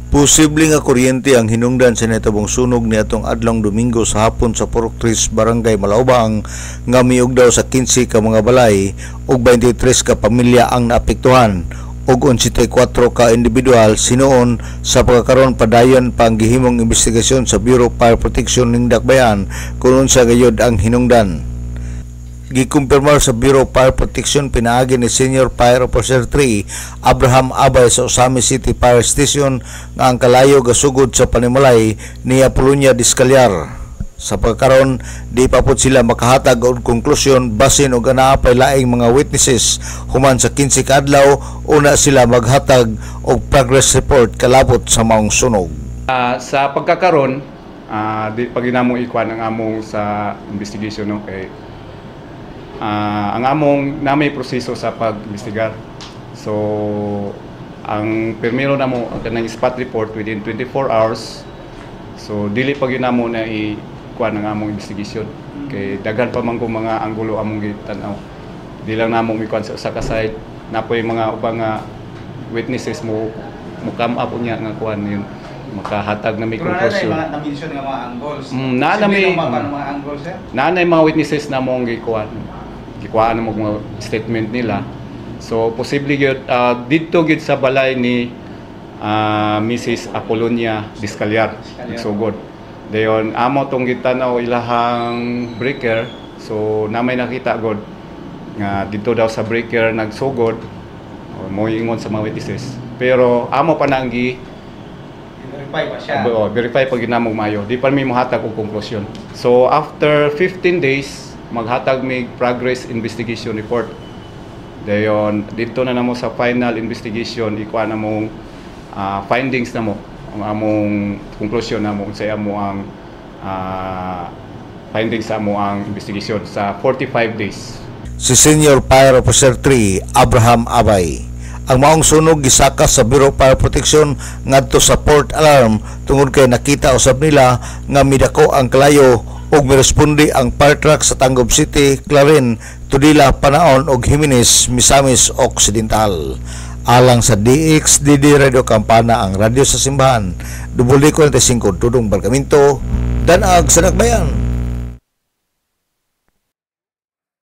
Posible nga kuryente ang hinungdan sa nahitabong sunog niadtong adlong Domingo sa hapon sa Purok 3, Barangay Malaubang nga miug daw sa 15 ka mga balay ug 23 ka pamilya ang naapektuhan ug 14 ka individual. Sinuon sa pagkakaron padayon pa ang gihimong investigasyon sa Bureau of Fire Protection ning Dakbayan kung unsa gayud ang hinungdan. Gikumpirmar sa Bureau of Fire Protection pinaagi ni Senior Fire Officer 3 Abraham Abay sa Osami City Fire Station nga ang kalayo gasugod sa panimalay ni Apolonia Discalyar. Sa pagkaron di pa pud sila makahatag og konklusyon basin og anaa pay laing mga witnesses human sa 15 ka adlaw una sila maghatag og progress report kalabot sa maong sunog. Sa pagkakaron di pa ginamong ikuan ang among sa investigation no kay ang among namay proseso sa pag-investigar. So ang permiro namo ang kanang spot report within 24 hours. So dili pa ginamo na ikuan ang among investigation kay daghan pa man kung mga anggulo among gitan-aw. Di lang namong ikuan sa site napoy mga ubang witnesses mo come up unya nga kuan yun makahatag na may conclusion. Pero na-mention nga mga angles. Mga angles na mga witnesses na mong gikuan mo mga statement nila. So posible gyud didto gyud sa balay ni Mrs. Apolonia Discalyar nagsugod. Dayon amo tong gitanaw ilahang breaker. So namay nakita god nga dito daw sa breaker nagsugod mo ingon sa mga witnesses. Pero amo pa nang verify pa siya. Verify pag ginamong mayo. Di pa mi mohatag og konklusyon. So after 15 days maghatag mig progress investigation report. Dayon dito na namo sa final investigation ikuha na mong findings namo ang among conclusion namo sa amo ang findings sa amo ang investigation sa 45 days. Si Senior Fire Officer 3 Abraham Abay. Ang maong sunog gisaka sa Bureau of Fire Protection ngadto sa port alarm tungod kay nakita usab nila nga midako ang kalayo ug miresponde ang fire truck sa Tangub City, Clarin, Tudela, Panaon ug Jimenez, Misamis Occidental. Alang sa DXDD Radio Campana ang radyo sa simbahan, WD45 Tudong Barkamento, Danag sa Dakbayan.